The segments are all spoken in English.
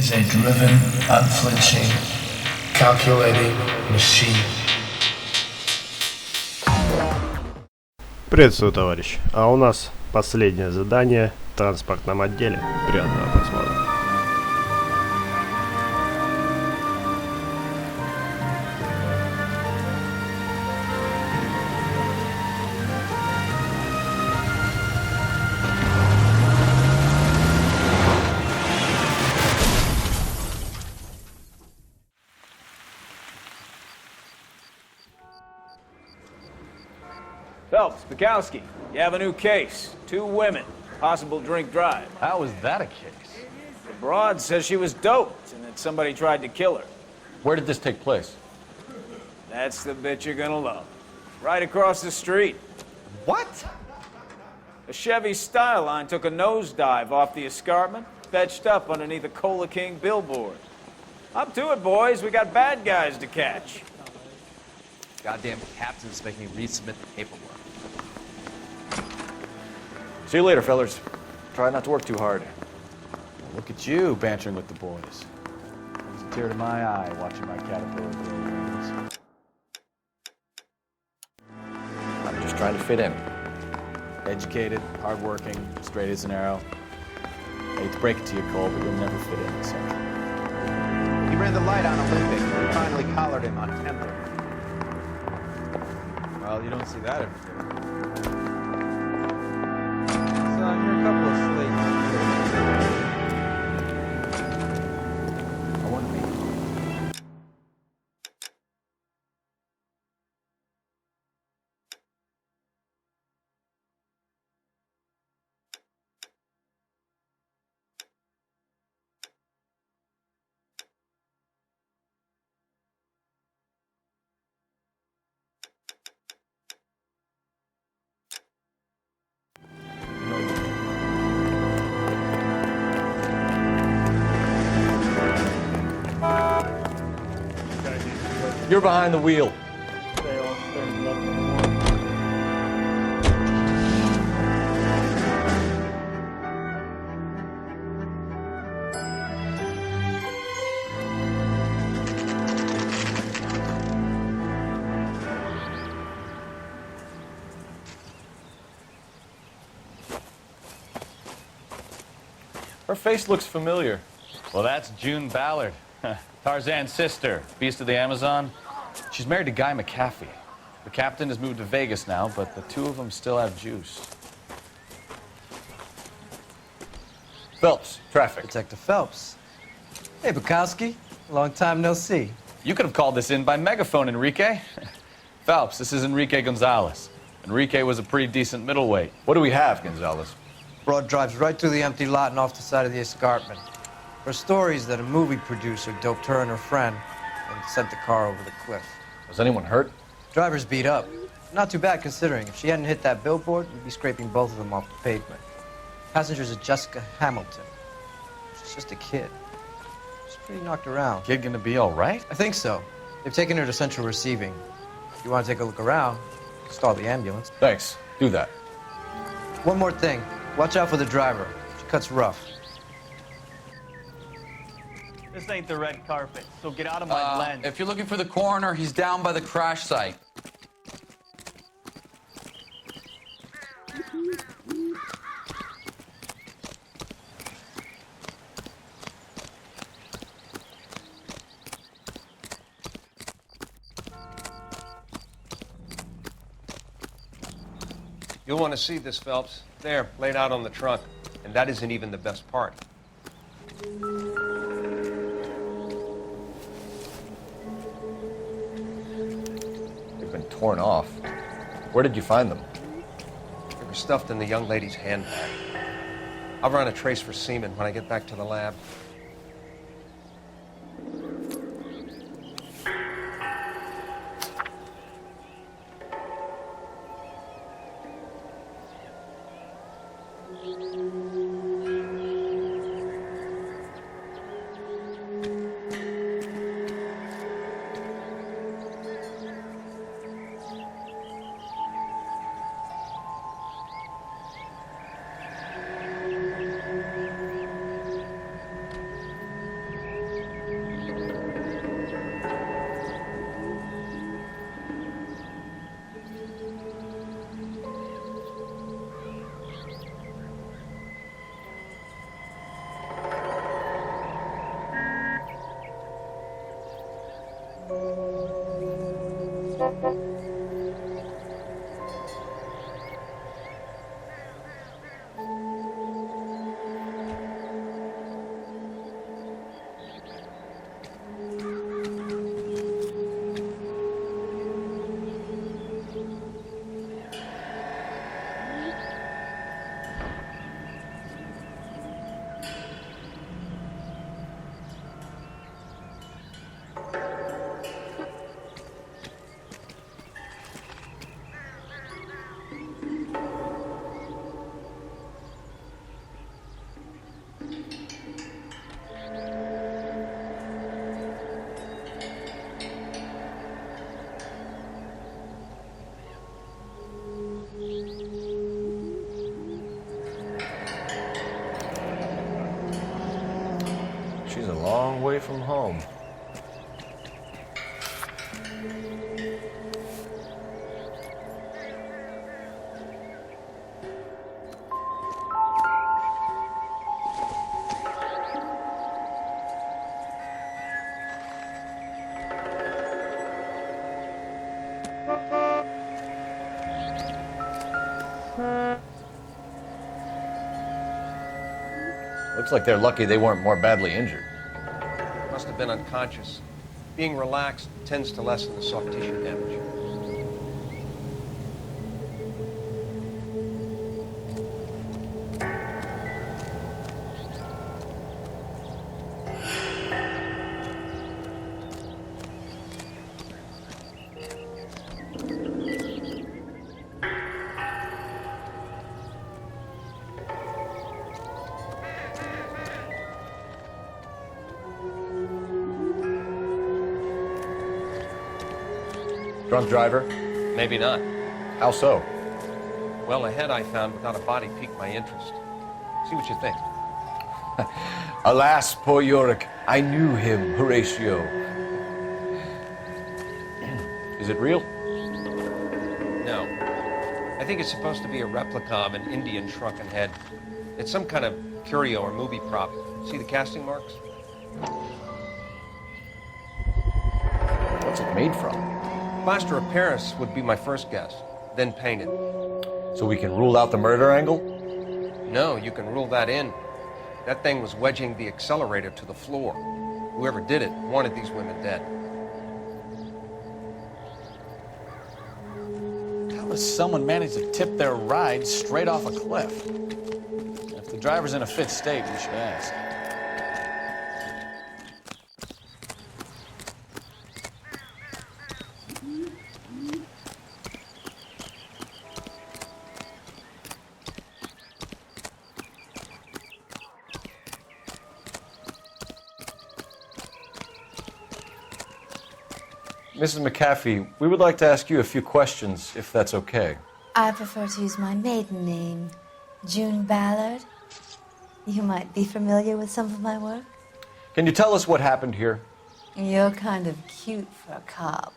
is a driven, unflinching, calculating machine. Приветствую, товарищ. А у нас последнее задание в транспортном отделе. Приятного просмотра. Phelps, Bukowski, you have a new case. 2 women, possible drink drive. How is that a case? The broad says she was doped and that somebody tried to kill her. Where did this take place? That's the bit you're gonna love. Right across the street. What? A Chevy Style Line took a nosedive off the escarpment, fetched up underneath a Cola King billboard. Up to it, boys. We got bad guys to catch. Goddamn captain's making me resubmit the paperwork. See you later, fellers. Try not to work too hard. Look at you bantering with the boys. Brings a tear to my eye watching my caterpillar grow wings. I'm just trying to fit in. Educated, hardworking, straight as an arrow. I hate to break it to you, Cole, but you'll never fit in this century. He ran the light on Olympic. We finally collared him on temper. Well, you don't see that every day. Son, you're a couple of slates. I want to be. You're behind the wheel. Her face looks familiar. Well, that's June Ballard, Tarzan's sister, beast of the Amazon. She's married to Guy McAfee. The captain has moved to Vegas now, but the two of them still have juice. Phelps, traffic. Detective Phelps. Hey, Bukowski. Long time no see. You could have called this in by megaphone, Enrique. Phelps, this is Enrique Gonzalez. Enrique was a pretty decent middleweight. What do we have, Gonzalez? Broad drives right through the empty lot and off the side of the escarpment. Her stories that a movie producer doped her and her friend and sent the car over the cliff. Was anyone hurt? Driver's beat up. Not too bad considering. If she hadn't hit that billboard, we'd be scraping both of them off the pavement. Passenger's a Jessica Hamilton. She's just a kid. She's pretty knocked around. Kid gonna be all right? I think so. They've taken her to central receiving. If you want to take a look around, stall the ambulance. Thanks. Do that. One more thing. Watch out for the driver. She cuts rough. This ain't the red carpet, so get out of my lens. If you're looking for the coroner, he's down by the crash site. You'll want to see this, Phelps. There, laid out on the trunk. And that isn't even the best part. They've been torn off. Where did you find them? They were stuffed in the young lady's handbag. I'll run a trace for semen when I get back to the lab. She's a long way from home. Looks like they're lucky they weren't more badly injured. Must have been unconscious. Being relaxed tends to lessen the soft tissue damage. Drunk driver? Maybe not. How so? Well, a head I found without a body piqued my interest. See what you think. Alas, poor Yorick. I knew him, Horatio. Is it real? No. I think it's supposed to be a replica of an Indian shrunken head. It's some kind of curio or movie prop. See the casting marks? What's it made from? Plaster of Paris would be my first guess, then painted. So we can rule out the murder angle? No, you can rule that in. That thing was wedging the accelerator to the floor. Whoever did it wanted these women dead. How does someone manage to tip their ride straight off a cliff? If the driver's in a fit state, we should ask. Mrs. McAfee, we would like to ask you a few questions, if that's okay. I prefer to use my maiden name, June Ballard. You might be familiar with some of my work. Can you tell us what happened here? You're kind of cute for a cop.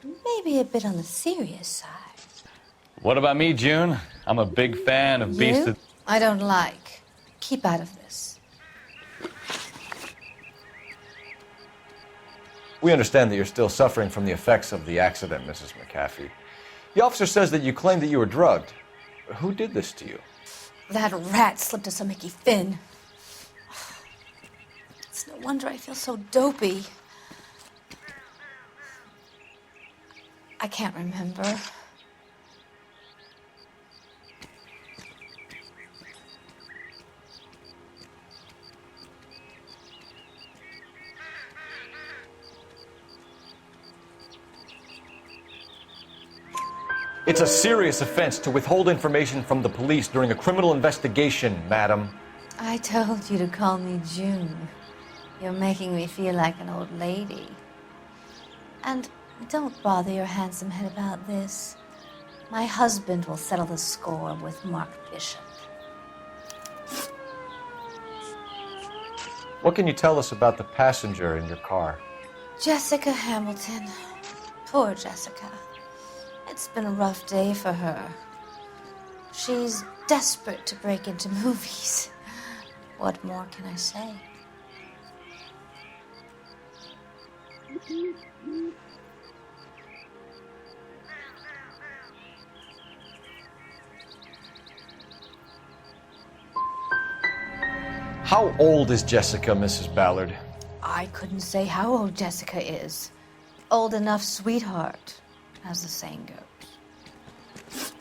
Maybe a bit on the serious side. What about me, June? I'm a big fan of Beast of... I don't like. Keep out of this. We understand that you're still suffering from the effects of the accident, Mrs. McAfee. The officer says that you claimed that you were drugged. Who did this to you? That rat slipped us a Mickey Finn. It's no wonder I feel so dopey. I can't remember. It's a serious offense to withhold information from the police during a criminal investigation, madam. I told you to call me June. You're making me feel like an old lady. And don't bother your handsome head about this. My husband will settle the score with Mark Bishop. What can you tell us about the passenger in your car? Jessica Hamilton. Poor Jessica. It's been a rough day for her. She's desperate to break into movies. What more can I say? How old is Jessica, Mrs. Ballard? I couldn't say how old Jessica is. Old enough, sweetheart, as the saying goes.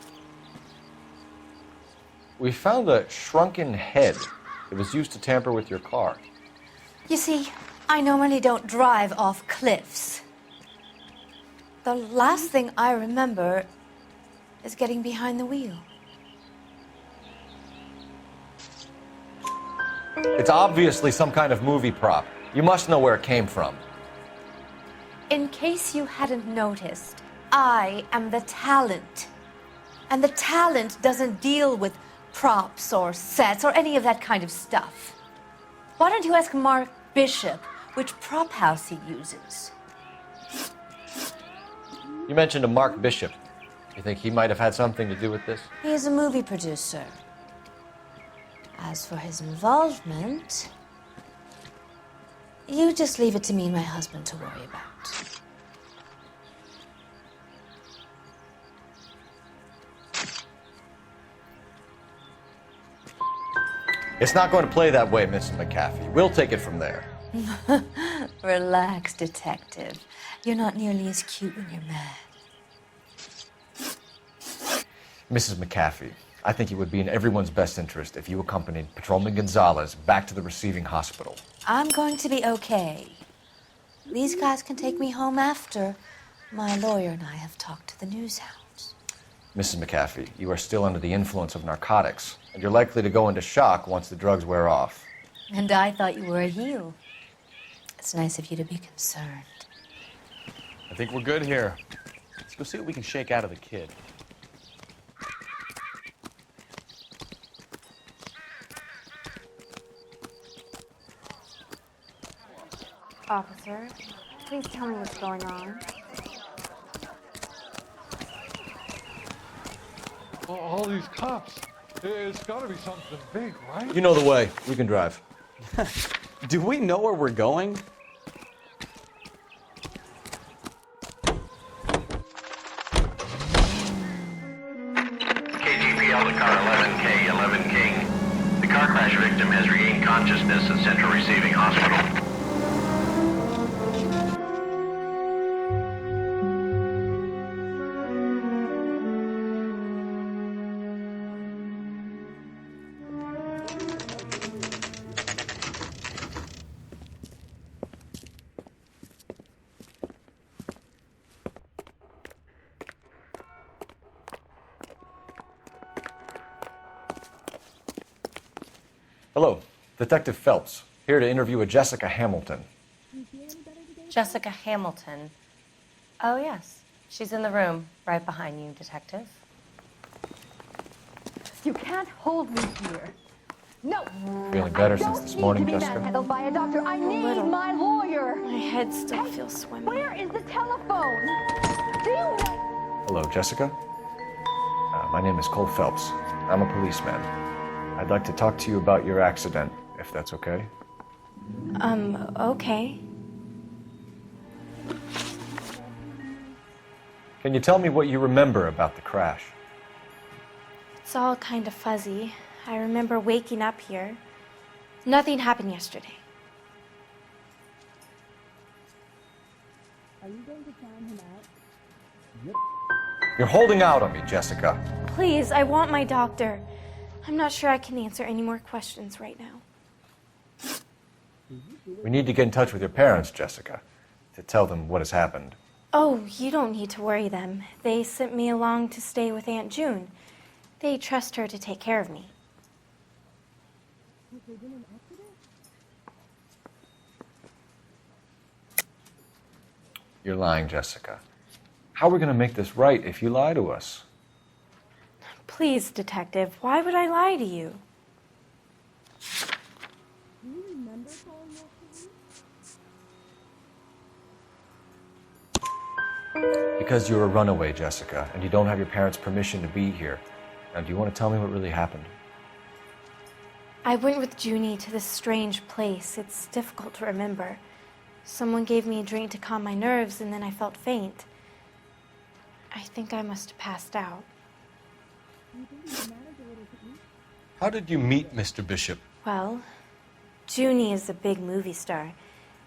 We found a shrunken head that was used to tamper with your car. You see, I normally don't drive off cliffs. The last thing I remember is getting behind the wheel. It's obviously some kind of movie prop. You must know where it came from. In case you hadn't noticed, I am the talent. And the talent doesn't deal with props or sets or any of that kind of stuff. Why don't you ask Mark Bishop which prop house he uses? You mentioned a Mark Bishop. You think he might have had something to do with this? He is a movie producer. As for his involvement, you just leave it to me and my husband to worry about. It's not going to play that way, Mrs. McAfee. We'll take it from there. Relax, detective. You're not nearly as cute when you're mad. Mrs. McAfee, I think it would be in everyone's best interest if you accompanied Patrolman Gonzalez back to the receiving hospital. I'm going to be okay. These guys can take me home after. My lawyer and I have talked to the news hounds. Mrs. McAfee, you are still under the influence of narcotics, and you're likely to go into shock once the drugs wear off. And I thought you were a heel. It's nice of you to be concerned. I think we're good here. Let's go see what we can shake out of the kid. Officer, please tell me what's going on. All these cops. It's got to be something big, right? You know the way. We can drive. Do we know where we're going? KGPL to car 11K, 11 King. The car crash victim has regained consciousness at Central Receiving Hospital. Hello, Detective Phelps, here to interview a Jessica Hamilton. Jessica Hamilton. Oh, yes. She's in the room, right behind you, Detective. You can't hold me here. No. Feeling better since this morning, I don't need to be Jessica? manhandled by a doctor. I need my lawyer. My head still feels swimmy. Where is the telephone? Do you know? Hello, Jessica. My name is Coul Felips. I'm a policeman. I'd like to talk to you about your accident, if that's okay. Okay. Can you tell me what you remember about the crash? It's all kind of fuzzy. I remember waking up here. Nothing happened yesterday. Are you going to find him out? You're holding out on me, Jessica. Please, I want my doctor. I'm not sure I can answer any more questions right now. We need to get in touch with your parents, Jessica, to tell them what has happened. Oh, you don't need to worry them. They sent me along to stay with Aunt June. They trust her to take care of me. You're lying, Jessica. How are we going to make this right if you lie to us? Please, Detective, why would I lie to you? Because you're a runaway, Jessica, and you don't have your parents' permission to be here. Now, do you want to tell me what really happened? I went with Junie to this strange place. It's difficult to remember. Someone gave me a drink to calm my nerves, and then I felt faint. I think I must have passed out. How did you meet Mr. Bishop? Well, Junie is a big movie star.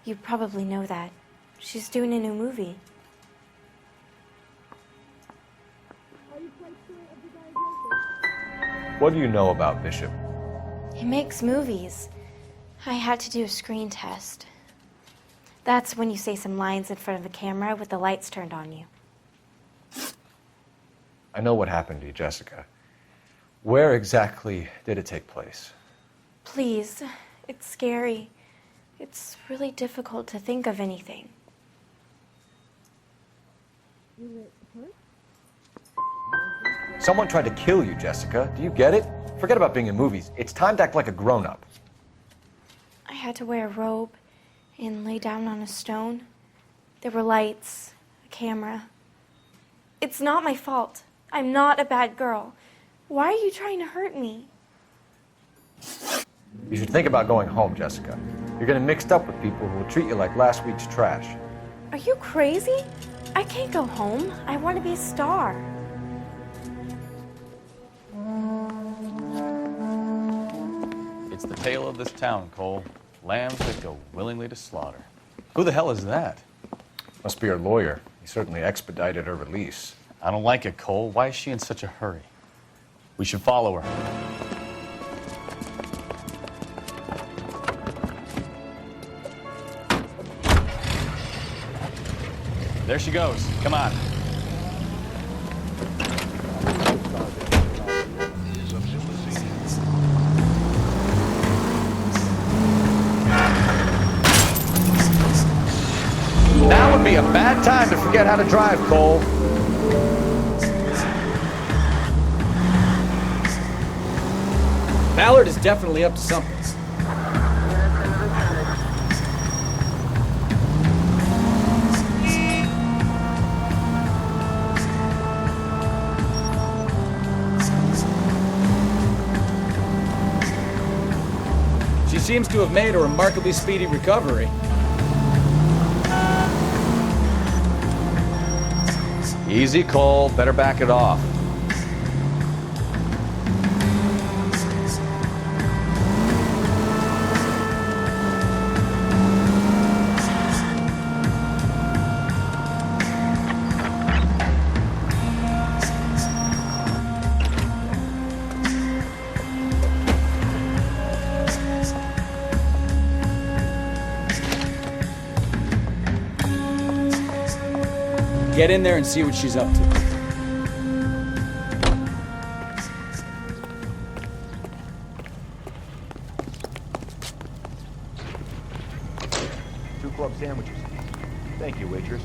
You probably know that. She's doing a new movie. What do you know about Bishop? He makes movies. I had to do a screen test. That's when you say some lines in front of the camera with the lights turned on you. I know what happened to you, Jessica. Where exactly did it take place? Please, it's scary. It's really difficult to think of anything. Someone tried to kill you, Jessica. Do you get it? Forget about being in movies. It's time to act like a grown-up. I had to wear a robe and lay down on a stone. There were lights, a camera. It's not my fault. I'm not a bad girl. Why are you trying to hurt me? You should think about going home, Jessica. You're getting mixed up with people who will treat you like last week's trash. Are you crazy? I can't go home. I want to be a star. It's the tale of this town, Cole. Lambs that go willingly to slaughter. Who the hell is that? Must be her lawyer. He certainly expedited her release. I don't like it, Cole. Why is she in such a hurry? We should follow her. There she goes. Come on. Now would be a bad time to forget how to drive, Cole. Ballard is definitely up to something. She seems to have made a remarkably speedy recovery. Easy, Cole. Better back it off. Get in there and see what she's up to. Two club sandwiches. Thank you, waitress.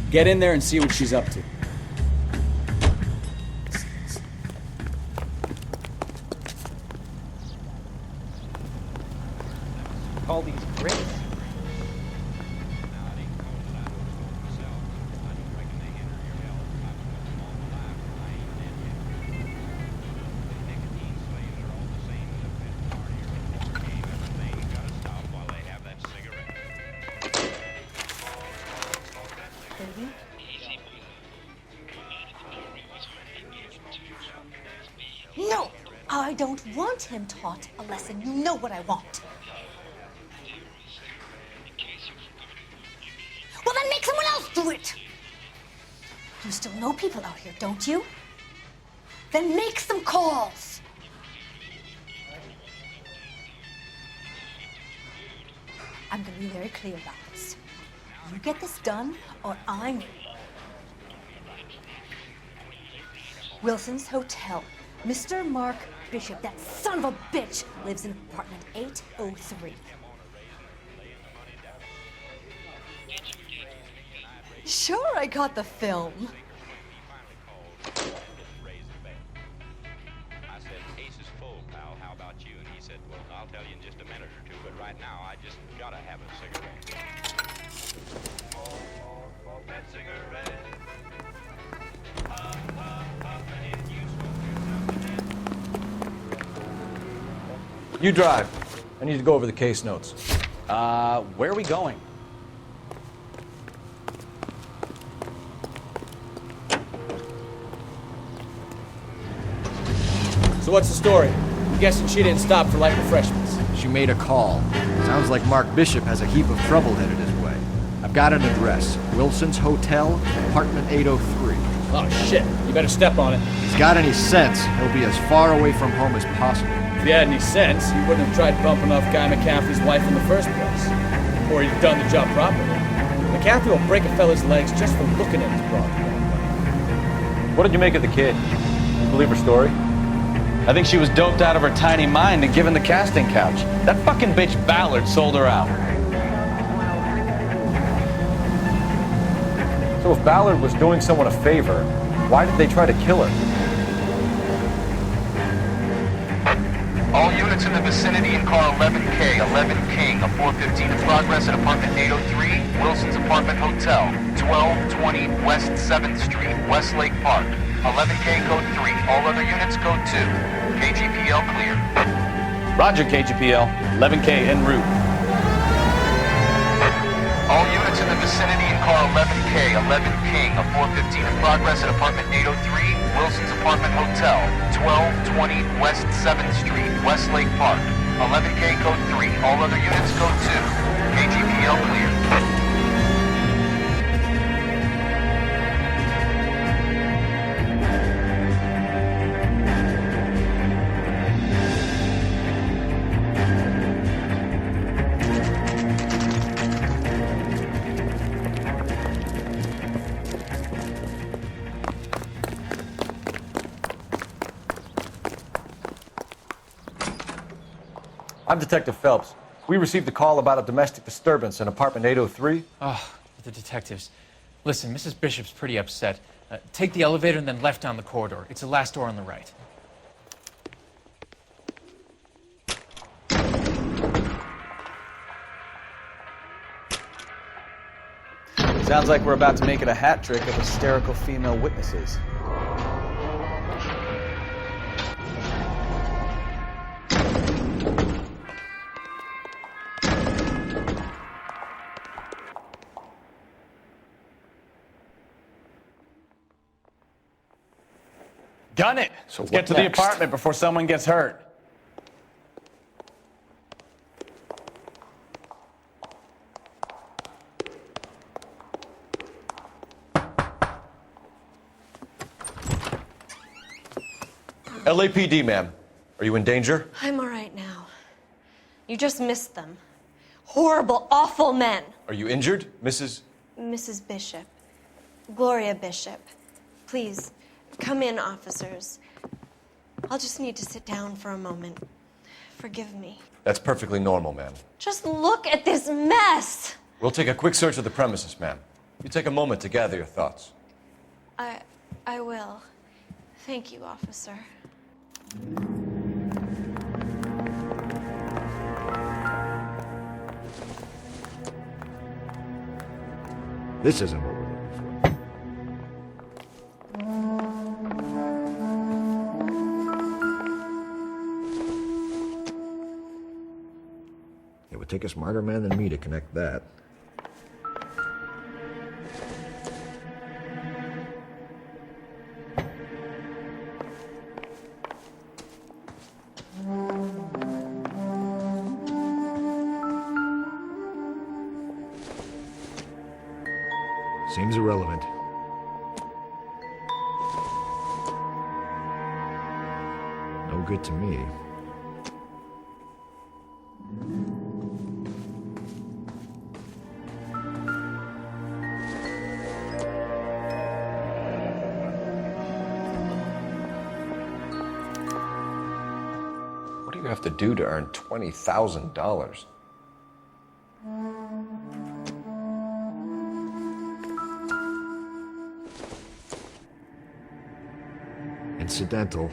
Get in there and see what she's up to. All these bricks. No, I don't want him taught a lesson. You know what I want. Well, then make someone else do it. You still know people out here, don't you? Then make some calls. I'm going to be very clear about this. You get this done, or I'm... Wilson's Hotel. Mr. Mark Bishop, that son of a bitch, lives in apartment 803. Sure, I got the film. I said, Ace is full, pal. How about you? And he said, well, I'll tell you in just a minute or two, but right now I just gotta have a cigarette. That cigarette. You drive. I need to go over the case notes. Where are we going? So what's the story? I'm guessing she didn't stop for light refreshments. She made a call. Sounds like Mark Bishop has a heap of trouble headed his way. I've got an address. Wilson's Hotel, apartment 803. Oh, shit. You better step on it. If he's got any sense, he'll be as far away from home as possible. If he had any sense, he wouldn't have tried bumping off Guy McCaffrey's wife in the first place. Or he'd done the job properly. McCaffrey will break a fella's legs just for looking at his broad. What did you make of the kid? You believe her story? I think she was doped out of her tiny mind and given the casting couch. That fucking bitch Ballard sold her out. So if Ballard was doing someone a favor, why did they try to kill her? All units in the vicinity in car 11K, 11 King, a 415 in progress at apartment 803, Wilson's Apartment Hotel, 1220 West 7th Street, Westlake Park. 11K code 3, all other units code 2. KGPL clear. Roger, KGPL. 11K en route. All units in the vicinity in car 11K, 11 King, a 415 in progress at apartment 803, Wilson's Apartment Hotel, 1220 West 7th Street, Westlake Park. 11K code 3, all other units code 2. KGPL clear. I'm Detective Phelps. We received a call about a domestic disturbance in apartment 803. Oh, the detectives. Listen, Mrs. Bishop's pretty upset. Take the elevator and then left down the corridor. It's the last door on the right. Sounds like we're about to make it a hat trick of hysterical female witnesses. Gun it! So Let's get to the apartment before someone gets hurt. LAPD, ma'am. Are you in danger? I'm all right now. You just missed them. Horrible, awful men. Are you injured, Mrs.? Mrs. Bishop. Gloria Bishop. Please, come in, officers. I'll just need to sit down for a moment. Forgive me. That's perfectly normal, ma'am. Just look at this mess! We'll take a quick search of the premises, ma'am. You take a moment to gather your thoughts. I will. Thank you, officer. This isn't what we're looking for. It would take a smarter man than me to connect that. Seems irrelevant. No good to me. What do you have to do to earn $20,000? Incidental.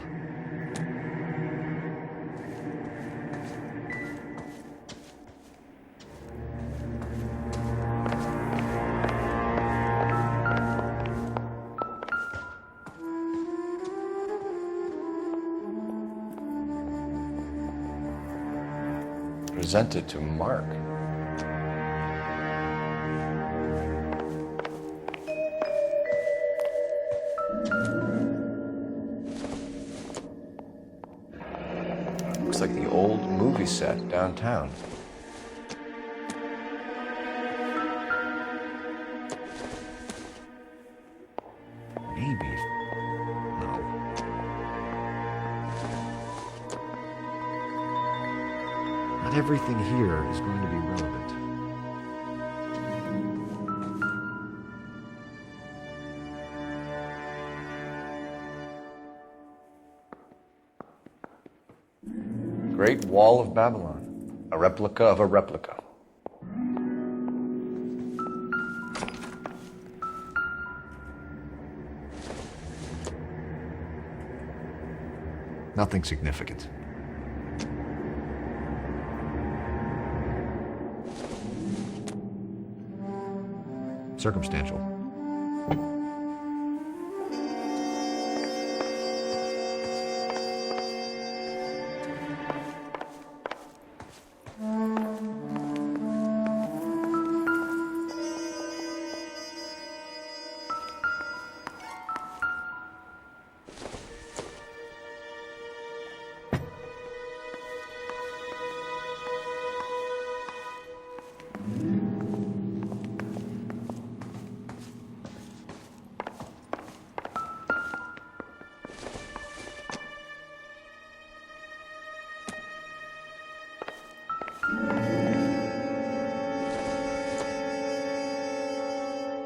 Presented to Mark. Looks like the old movie set downtown. Maybe. No. Not everything here is going to be relevant. Great Wall of Babylon. A replica of a replica. Nothing significant. Circumstantial.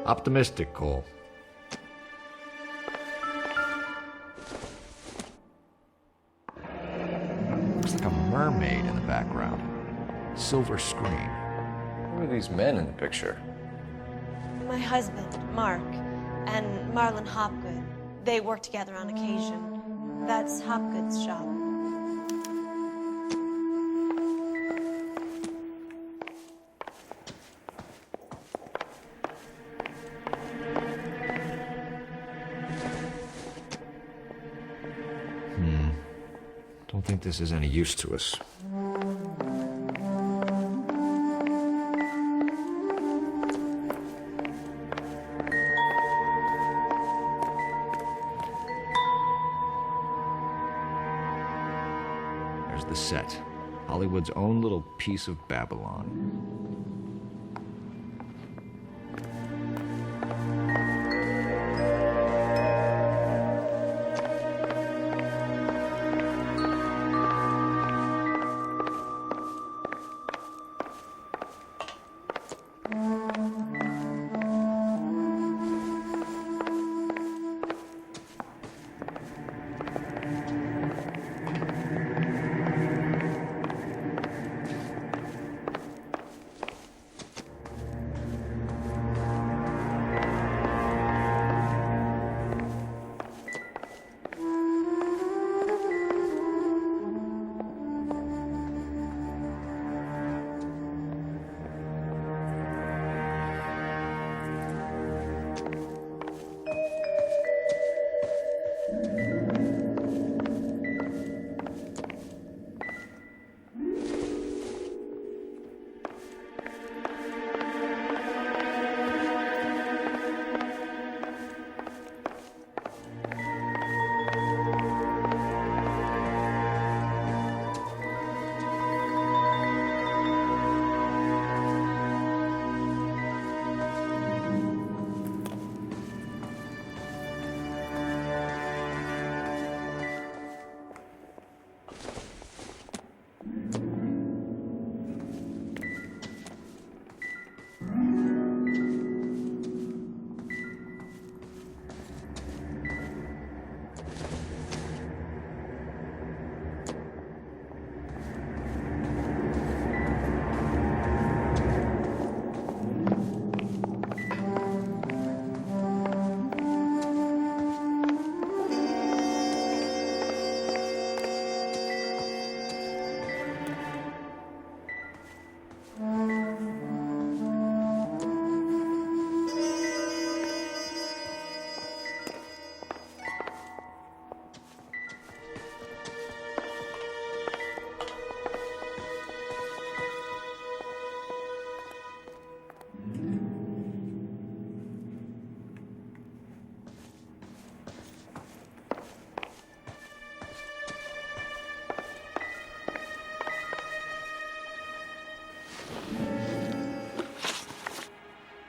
Optimistic, Cole. Looks like a mermaid in the background. Silver screen. Who are these men in the picture? My husband, Mark, and Marlon Hopgood. They work together on occasion. That's Hopgood's shop. Don't think this is any use to us. There's the set. Hollywood's own little piece of Babylon.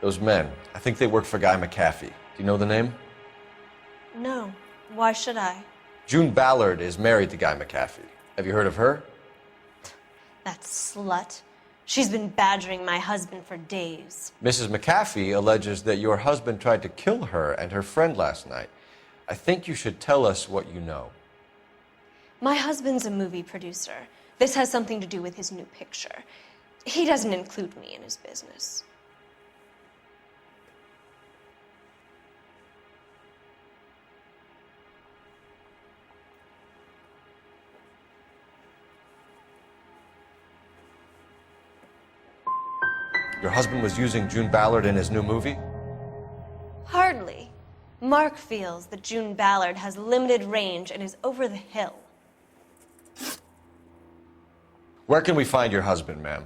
Those men, I think they work for Guy McAfee. Do you know the name? No. Why should I? June Ballard is married to Guy McAfee. Have you heard of her? That slut. She's been badgering my husband for days. Mrs. McAfee alleges that your husband tried to kill her and her friend last night. I think you should tell us what you know. My husband's a movie producer. This has something to do with his new picture. He doesn't include me in his business. Your husband was using June Ballard in his new movie? Hardly. Mark feels that June Ballard has limited range and is over the hill. Where can we find your husband, ma'am?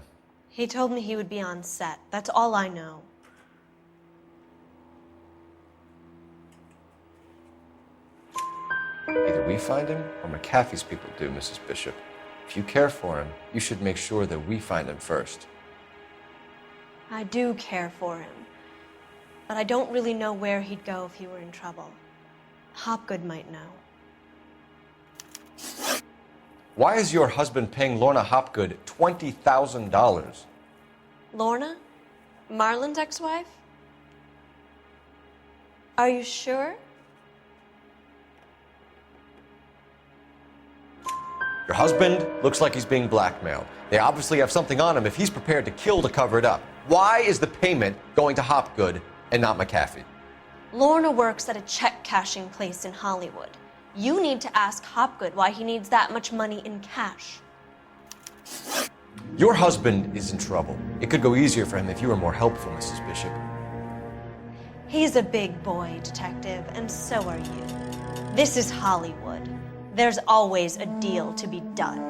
He told me he would be on set. That's all I know. Either we find him or McAfee's people do, Mrs. Bishop. If you care for him, you should make sure that we find him first. I do care for him, but I don't really know where he'd go if he were in trouble. Hopgood might know. Why is your husband paying Lorna Hopgood $20,000? Lorna? Marlon's ex-wife? Are you sure? Your husband looks like he's being blackmailed. They obviously have something on him if he's prepared to kill to cover it up. Why is the payment going to Hopgood and not McAfee? Lorna works at a check-cashing place in Hollywood. You need to ask Hopgood why he needs that much money in cash. Your husband is in trouble. It could go easier for him if you were more helpful, Mrs. Bishop. He's a big boy, detective, and so are you. This is Hollywood. There's always a deal to be done.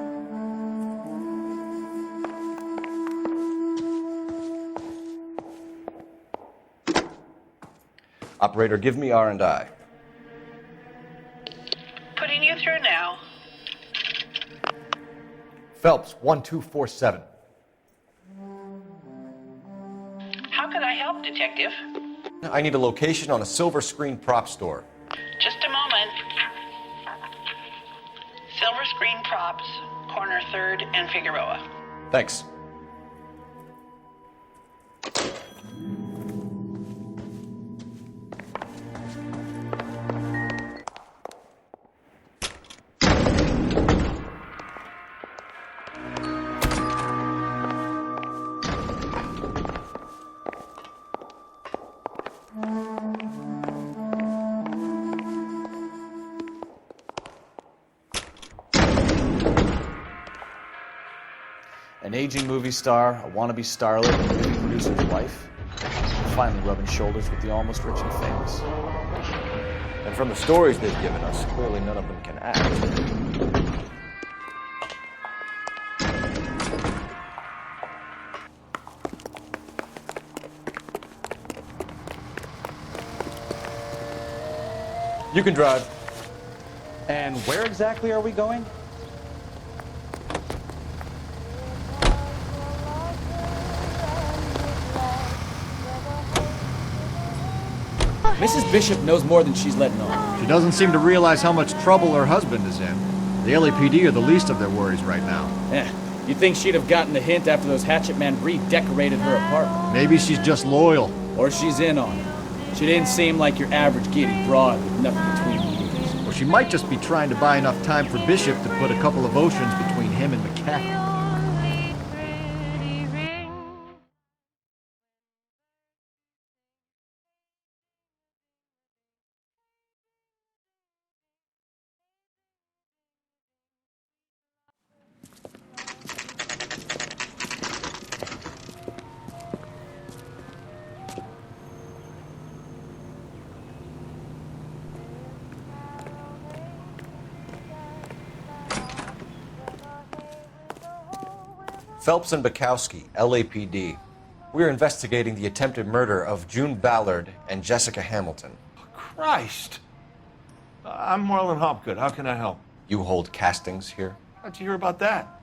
Operator, give me R&I. Putting you through now. Phelps, 1247. How can I help, Detective? I need a location on a silver screen prop store. Just a moment. Silver Screen Props, corner 3rd and Figueroa. Thanks. An aging movie star, a wannabe starlet, a movie producer's wife, finally rubbing shoulders with the almost rich and famous. And from the stories they've given us, clearly none of them can act. You can drive. And where exactly are we going? Mrs. Bishop knows more than she's letting on. She doesn't seem to realize how much trouble her husband is in. The LAPD are the least of their worries right now. You'd think she'd have gotten the hint after those hatchet men redecorated her apartment. Maybe she's just loyal. Or she's in on it. She didn't seem like your average giddy broad with nothing between the ears. Or she might just be trying to buy enough time for Bishop to put a couple of oceans between him and McAfee. Phelps and Bukowski, LAPD. We're investigating the attempted murder of June Ballard and Jessica Hamilton. Christ! I'm Marlon Hopgood. How can I help? You hold castings here? How'd you hear about that?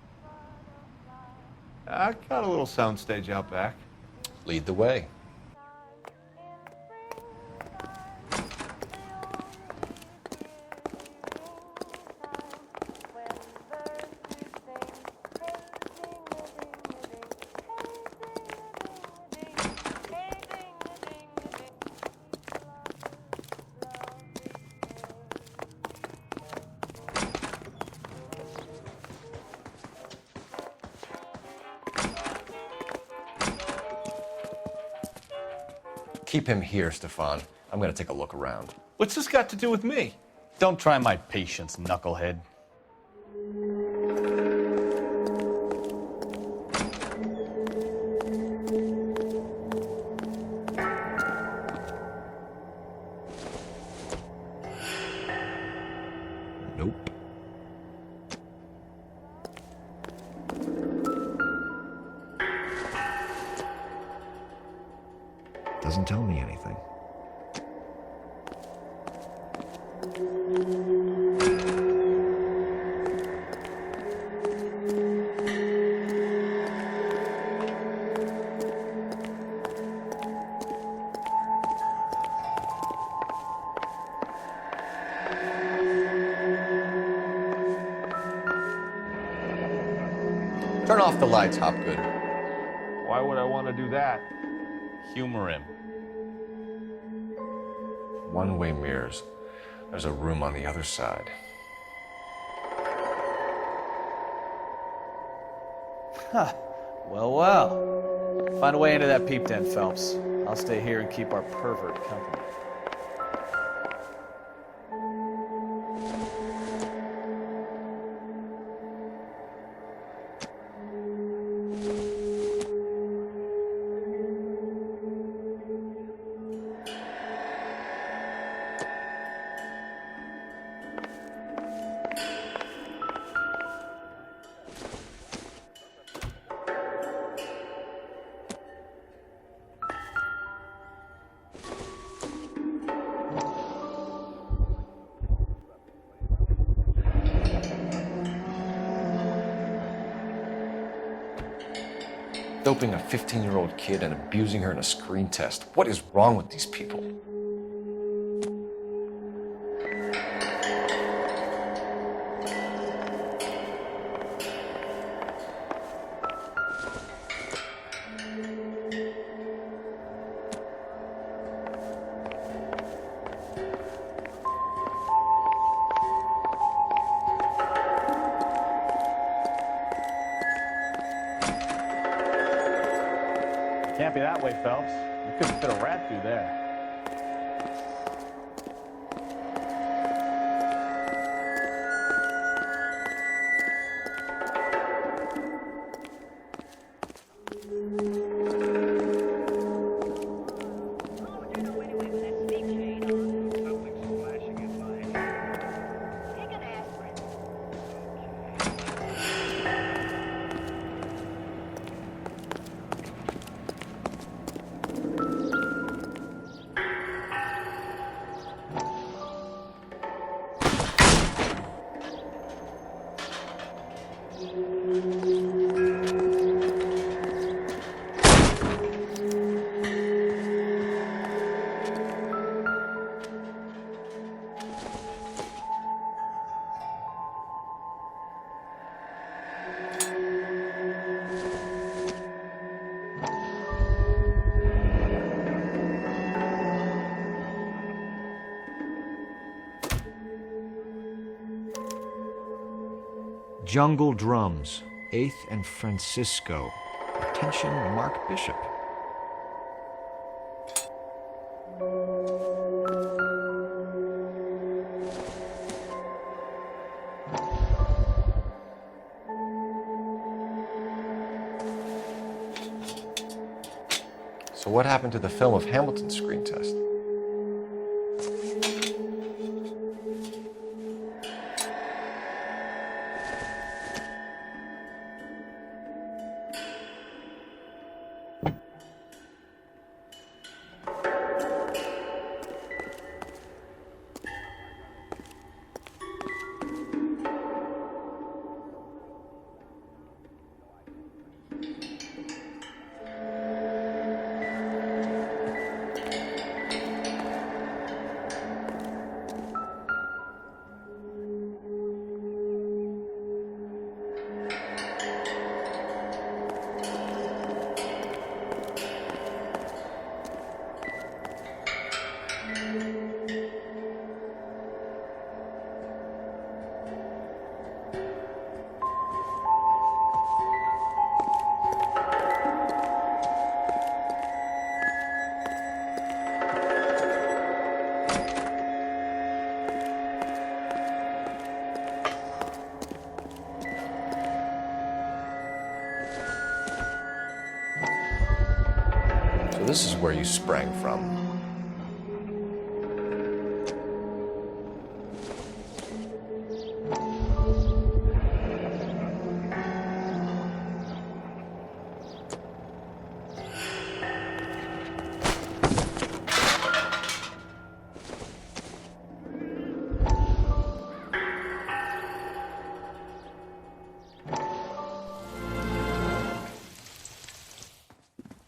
I got a little soundstage out back. Lead the way. Keep him here, Stefan. I'm gonna take a look around. What's this got to do with me? Don't try my patience, knucklehead. Nope. Doesn't tell me anything. Turn off the lights, Hopgood. Why would I want to do that? Humor him. One-way mirrors. There's a room on the other side. Huh. Well, well. Find a way into that peep den, Phelps. I'll stay here and keep our pervert company. Doping a 15-year-old kid and abusing her in a screen test. What is wrong with these people? Can't be that way, Phelps. You couldn't fit a rat through there. Jungle Drums, 8th and Francisco. Attention, Mark Bishop. So what happened to the film of Hamilton's screen test? this is where you sprang from.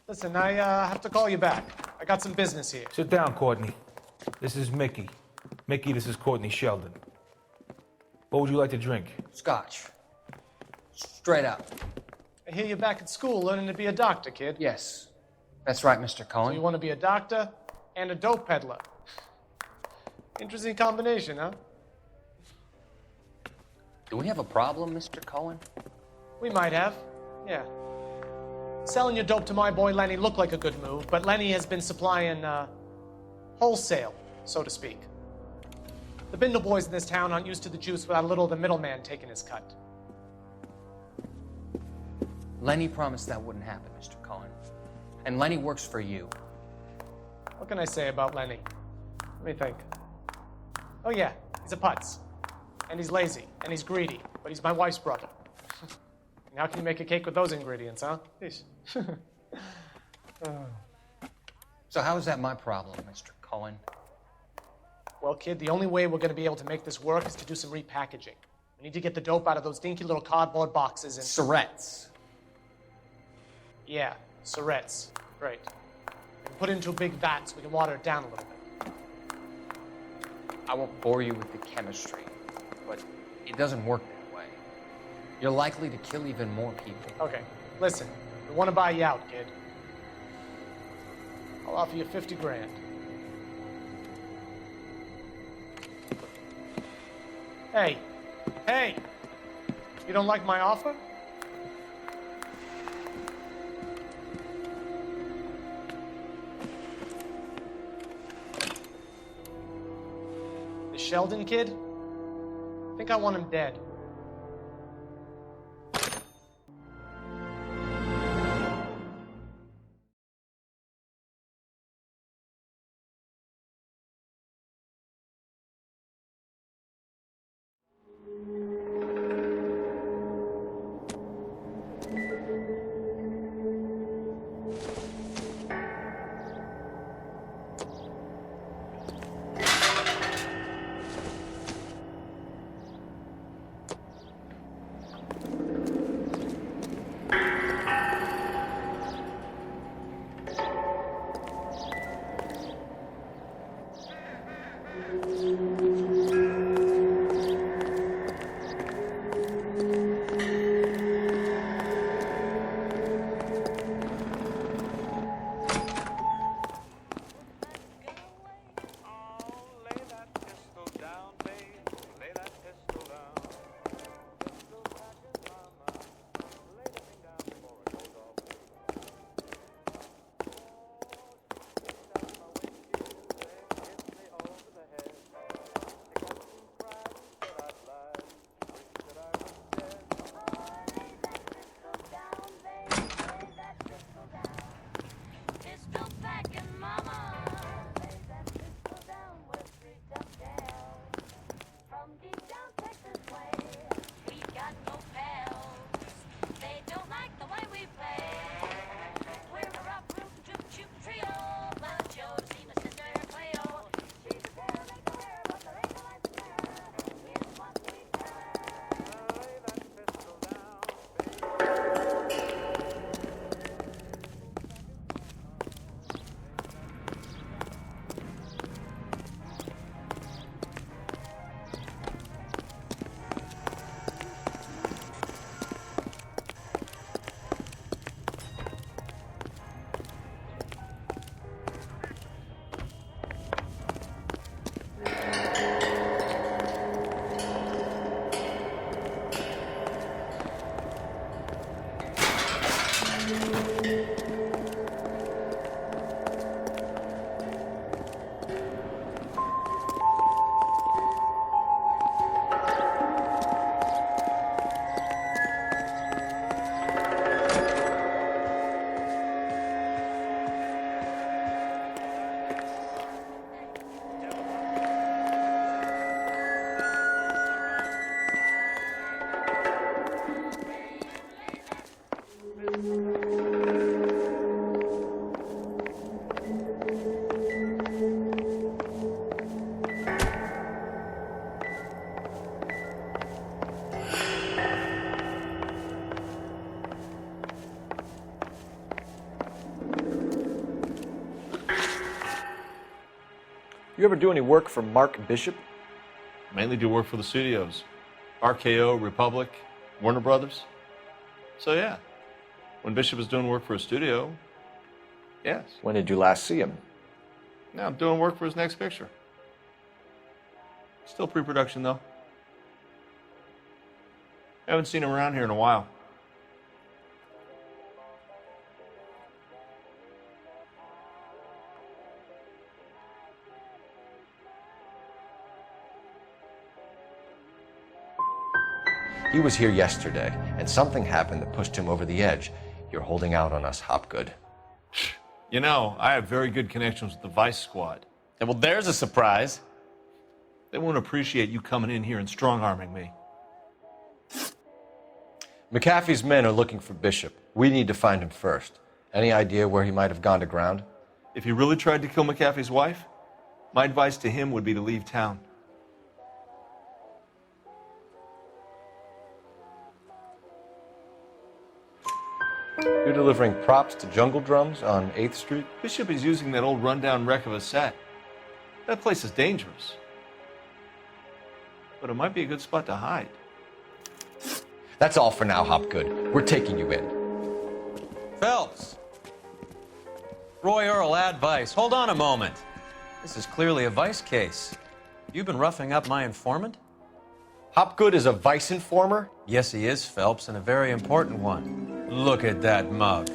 Listen, I have to call you back. I got some business here. Sit down, Courtney. This is Mickey. Mickey, this is Courtney Sheldon. What would you like to drink? Scotch. Straight up. I hear you're back at school learning to be a doctor, kid. Yes. That's right, Mr. Cohen. So you want to be a doctor and a dope peddler. Interesting combination, huh? Do we have a problem, Mr. Cohen? We might have, yeah. Selling your dope to my boy Lenny looked like a good move, but Lenny has been supplying, wholesale, so to speak. The Bindle boys in this town aren't used to the juice without a little of the middleman taking his cut. Lenny promised that wouldn't happen, Mr. Cohen. And Lenny works for you. What can I say about Lenny? Let me think. Oh yeah, he's a putz. And he's lazy, and he's greedy, but he's my wife's brother. And how can you make a cake with those ingredients, huh? So how is that my problem, Mr. Cohen? Well, kid, the only way we're going to be able to make this work is to do some repackaging. We need to get the dope out of those dinky little cardboard boxes and... Surrettes. Yeah, surrettes. Great. And put it into a big vat so we can water it down a little bit. I won't bore you with the chemistry, but it doesn't work that way. You're likely to kill even more people. Okay, listen. We want to buy you out, kid. I'll offer you 50 grand. Hey, hey! You don't like my offer? The Sheldon kid? I think I want him dead. You ever do any work for Mark Bishop? Mainly do work for the studios. RKO, Republic, Warner Brothers. So yeah, when Bishop is doing work for a studio, yes. When did you last see him? Now I'm doing work for his next picture. Still pre-production though. Haven't seen him around here in a while. He was here yesterday, and something happened that pushed him over the edge. You're holding out on us, Hopgood. You know, I have very good connections with the Vice Squad. Yeah, well, there's a surprise. They won't appreciate you coming in here and strong-arming me. McAfee's men are looking for Bishop. We need to find him first. Any idea where he might have gone to ground? If he really tried to kill McAfee's wife, my advice to him would be to leave town. You're delivering props to Jungle Drums on 8th Street? Bishop is using that old rundown wreck of a set. That place is dangerous. But it might be a good spot to hide. That's all for now, Hopgood. We're taking you in. Phelps. Roy Earl, ad vice. Hold on a moment. This is clearly a vice case. You've been roughing up my informant? Hopgood is a vice informer? Yes, he is, Phelps, and a very important one. Look at that mug.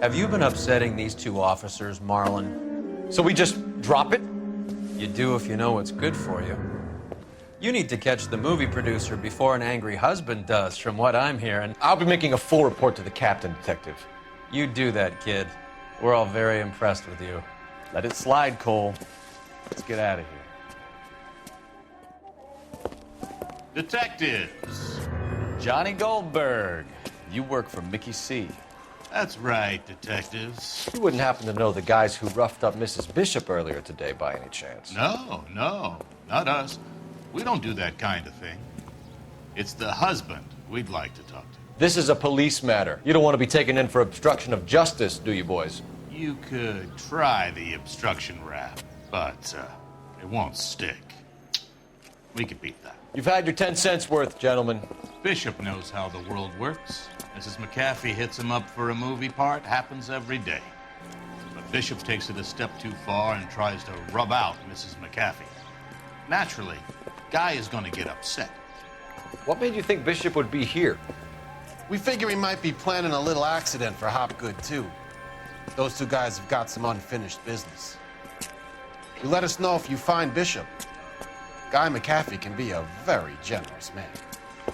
Have you been upsetting these two officers, Marlon? So we just drop it? You do if you know what's good for you. You need to catch the movie producer before an angry husband does, from what I'm hearing. I'll be making a full report to the captain, Detective. You do that, kid. We're all very impressed with you. Let it slide, Cole. Let's get out of here. Detectives. Johnny Goldberg. You work for Mickey C. That's right, detectives. You wouldn't happen to know the guys who roughed up Mrs. Bishop earlier today by any chance? No, not us. We don't do that kind of thing. It's the husband we'd like to talk to. This is a police matter. You don't want to be taken in for obstruction of justice, do you, boys? You could try the obstruction rap, but it won't stick. We could beat that. You've had your 10 cents worth, gentlemen. Bishop knows how the world works. Mrs. McAfee hits him up for a movie part, happens every day. But Bishop takes it a step too far and tries to rub out Mrs. McAfee. Naturally, Guy is going to get upset. What made you think Bishop would be here? We figure he might be planning a little accident for Hopgood, too. Those two guys have got some unfinished business. You let us know if you find Bishop. Guy McAfee can be a very generous man.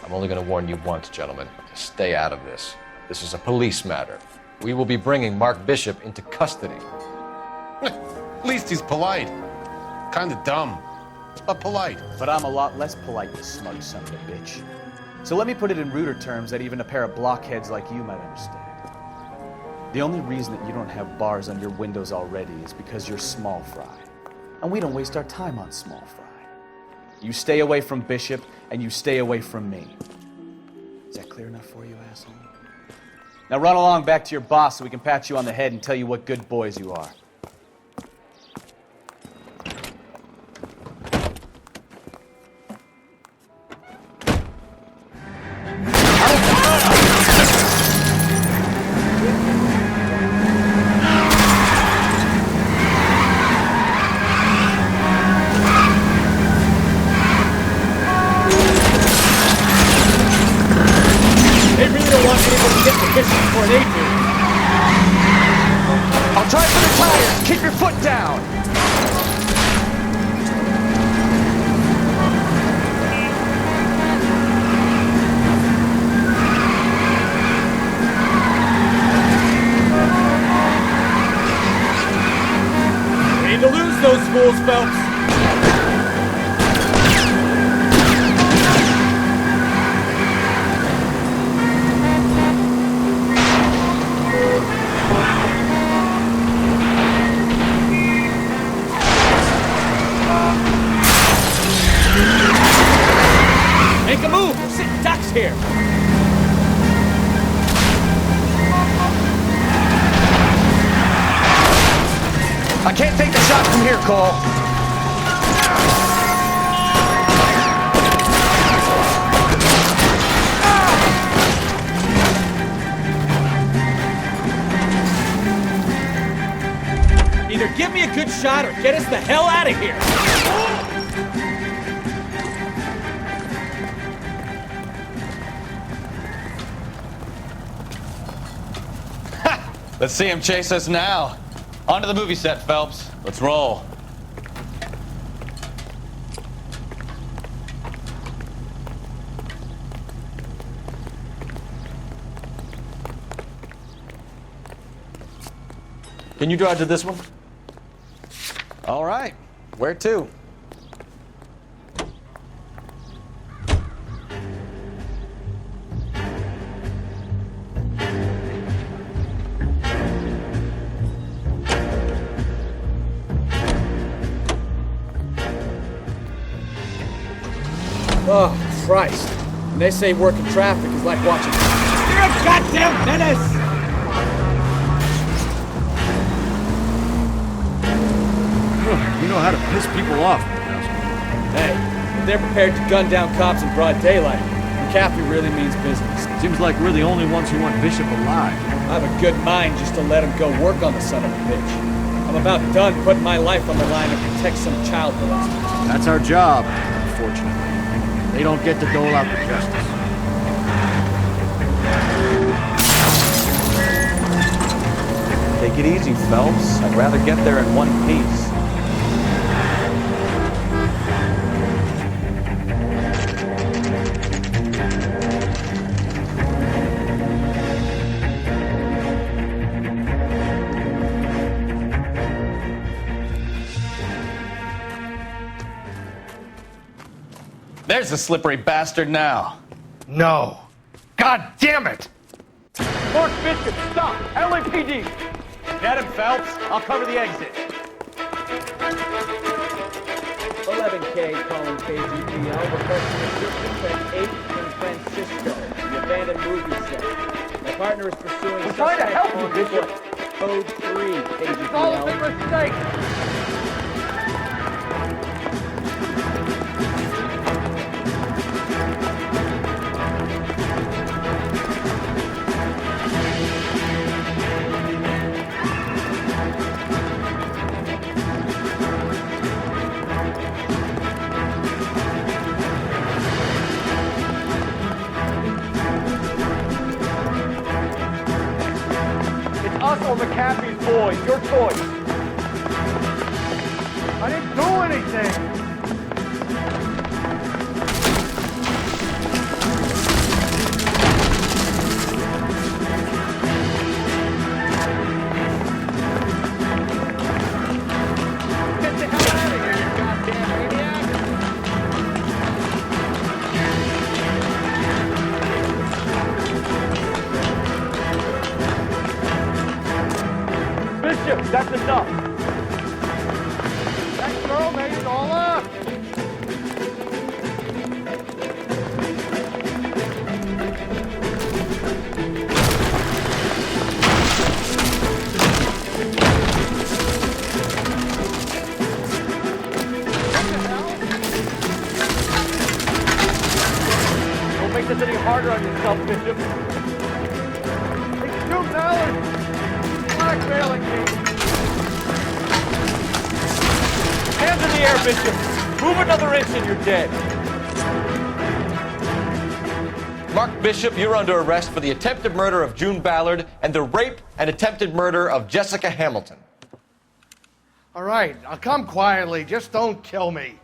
I'm only going to warn you once, gentlemen. Stay out of this. This is a police matter. We will be bringing Mark Bishop into custody. At least he's polite. Kind of dumb, but polite. But I'm a lot less polite, you smug son of a bitch. So let me put it in ruder terms that even a pair of blockheads like you might understand. The only reason that you don't have bars on your windows already is because you're small fry. And we don't waste our time on small fry. You stay away from Bishop, and you stay away from me. Is that clear enough for you, asshole? Now run along back to your boss so we can pat you on the head and tell you what good boys you are. I'll try for the tires. Keep your foot down. We need to lose those fools, Phelps. Make a move! We're sitting ducks here! I can't take the shot from here, Cole. Either give me a good shot or get us the hell out of here! Let's see him chase us now. On to the movie set, Phelps. Let's roll. Can you drive to this one? All right. Where to? Oh, Christ. When they say working traffic is like watching... You're a goddamn menace! You know how to piss people off. Hey, if they're prepared to gun down cops in broad daylight, McCaffrey really means business. Seems like we're the only ones who want Bishop alive. I have a good mind just to let him go work on the son of a bitch. I'm about done putting my life on the line to protect some child molester. That's our job, unfortunately. They don't get to dole out the justice. Take it easy, Phelps. I'd rather get there in one piece. There's the slippery bastard now. No. God damn it! Mark Bishop, stop! LAPD! Get him, Phelps. I'll cover the exit. 11K calling KGPL, requesting assistance at 8 in Francisco, the abandoned movie set. My partner is pursuing... We're trying to help you, Bishop! Code 3, KGPL. It's all a big mistake! Us or McCaffrey's boy, your choice. I didn't do anything! Get the hell out of here, you goddamn maniac! Bishop, that's enough. That girl made it all up! Don't make this any harder on yourself, Bishop. He's shooting Ellen! Blackmailing me! Hands in the air, Bishop! Move another inch and you're dead! Mark Bishop, you're under arrest for the attempted murder of June Ballard and the rape and attempted murder of Jessica Hamilton. All right, I'll come quietly. Just don't kill me.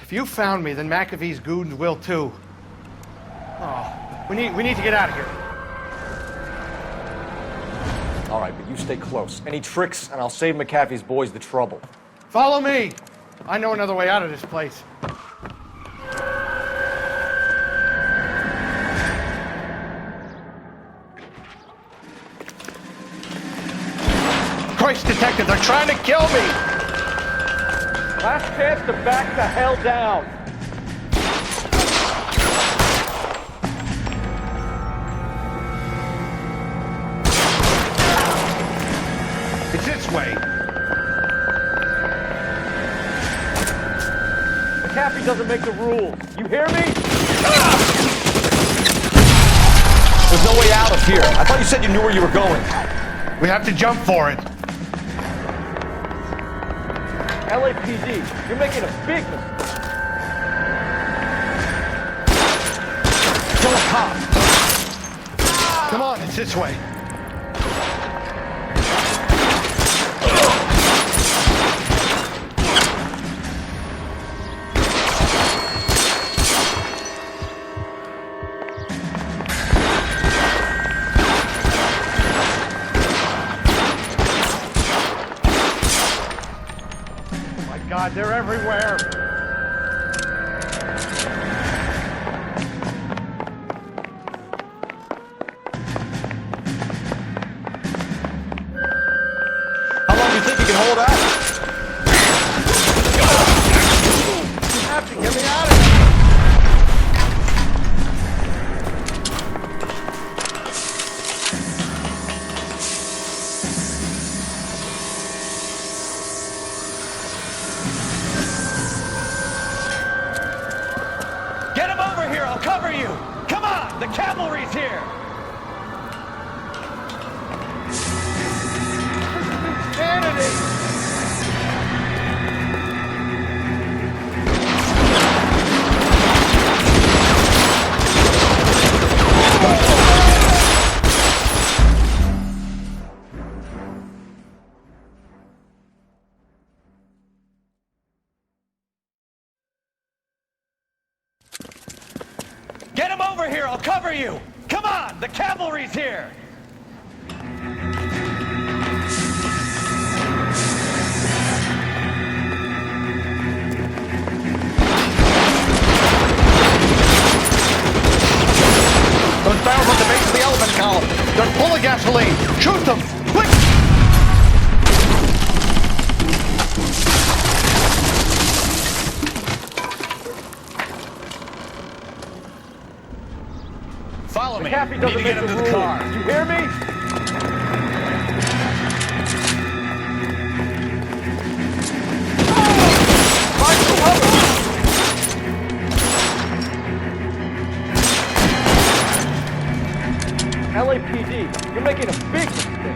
If you found me, then McAfee's goons will too. Oh, we need to get out of here. All right, but you stay close. Any tricks, and I'll save McAfee's boys the trouble. Follow me. I know another way out of this place. Christ, detective, they're trying to kill me! Last chance to back the hell down! It's this way. McAfee doesn't make the rules. You hear me? There's no way out of here. I thought you said you knew where you were going. We have to jump for it. LAPD, you're making a big mistake. Kill a cop. Come on, it's this way. God, they're everywhere. How long do you think you can hold out? You have to get me out of here. Get him over here, I'll cover you! Come on, the cavalry's here! Insanity! Get him over here, I'll cover you! Come on, the cavalry's here! Those barrels on the base of the elephant column. They're full of gasoline. Shoot them! Quick! Follow me. McAfee Need doesn't to get make him to the the rules. car. You hear me? Find some cover! LAPD, you're making a big mistake.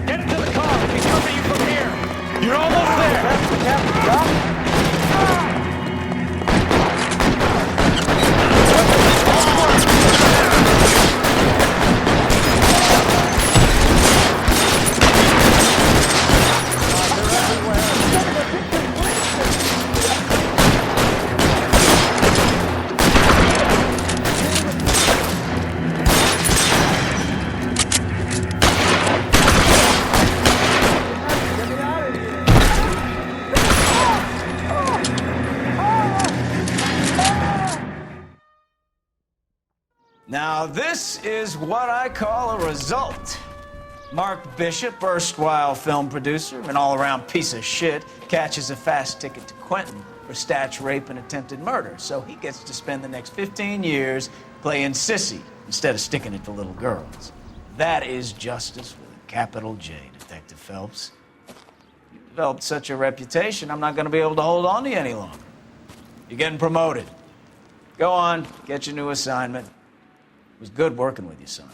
Get into the car. We can cover you from here. You're almost there. That's the captain's job. Now, this is what I call a result. Mark Bishop, erstwhile film producer, an all-around piece of shit, catches a fast ticket to Quentin for statch rape and attempted murder, so he gets to spend the next 15 years playing sissy instead of sticking it to little girls. That is justice with a capital J, Detective Phelps. You developed such a reputation, I'm not going to be able to hold on to you any longer. You're getting promoted. Go on, get your new assignment. It was good working with you, son.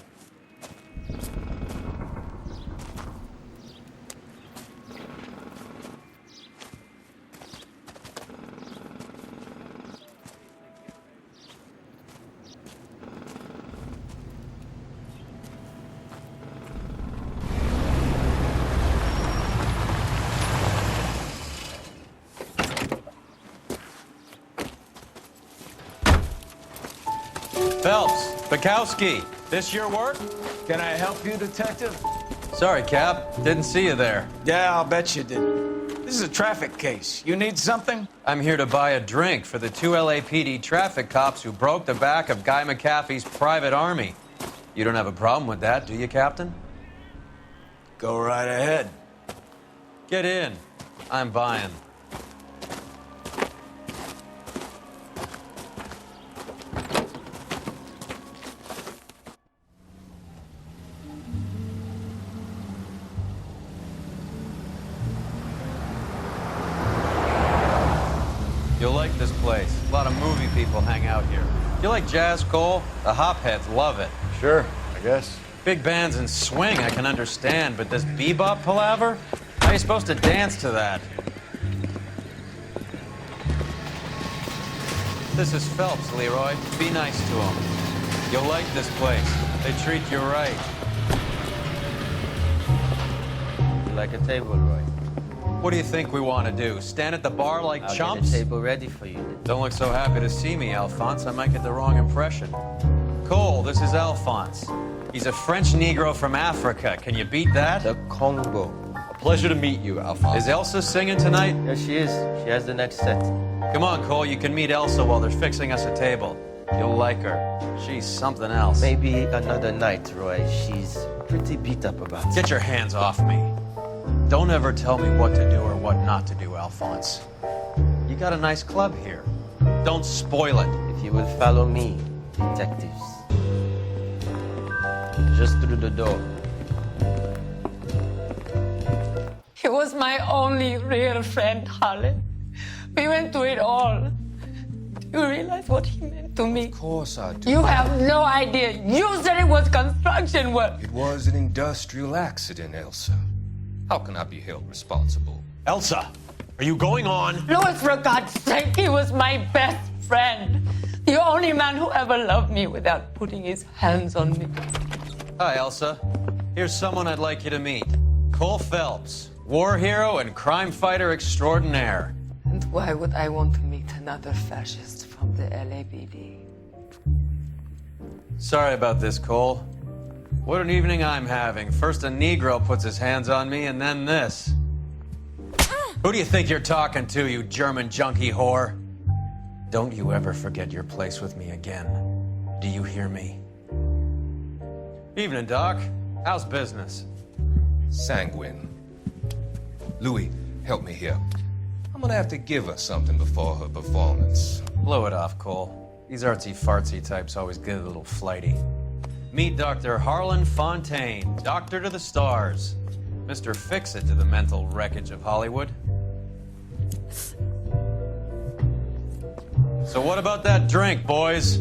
Phelps, Bukowski, this your work? Can I help you, Detective? Sorry, Cap. Didn't see you there. Yeah, I'll bet you didn't. This is a traffic case. You need something? I'm here to buy a drink for the 2 LAPD traffic cops who broke the back of Guy McAfee's private army. You don't have a problem with that, do you, Captain? Go right ahead. Get in. I'm buying. You'll like this place. A lot of movie people hang out here. You like jazz, Cole? The hopheads love it. Sure, I guess. Big bands and swing I can understand, but this bebop palaver? How are you supposed to dance to that? This is Phelps, Leroy. Be nice to him. You'll like this place. They treat you right. You like a table, Roy? What do you think we want to do? Stand at the bar like I'll chumps? get a table ready for you. Don't look so happy to see me, Alphonse. I might get the wrong impression. Cole, this is Alphonse. He's a French Negro from Africa. Can you beat that? The Congo. A pleasure to meet you, Alphonse. Is Elsa singing tonight? Yes, she is. She has the next set. Come on, Cole. You can meet Elsa while they're fixing us a table. You'll like her. She's something else. Maybe another night, Roy. She's pretty beat up about it. Get your hands off me. Don't ever tell me what to do or what not to do, Alphonse. You got a nice club here. Don't spoil it. If you will follow me, detectives. Just through the door. He was my only real friend, Harlan. We went through it all. Do you realize what he meant to me? Of course I do. You have no idea. You said it was construction work. It was an industrial accident, Elsa. How can I be held responsible? Elsa, are you going on? Louis, for God's sake, he was my best friend. The only man who ever loved me without putting his hands on me. Hi, Elsa. Here's someone I'd like you to meet. Coul Phelps, war hero and crime fighter extraordinaire. And why would I want to meet another fascist from the LAPD? Sorry about this, Cole. What an evening I'm having. First a Negro puts his hands on me, and then this. Who do you think you're talking to, you German junkie whore? Don't you ever forget your place with me again. Do you hear me? Evening, Doc. How's business? Sanguine. Louis, help me here. I'm gonna have to give her something before her performance. Blow it off, Cole. These artsy-fartsy types always get a little flighty. Meet Dr. Harlan Fontaine, doctor to the stars. Mr. Fix-It to the mental wreckage of Hollywood. So what about that drink, boys?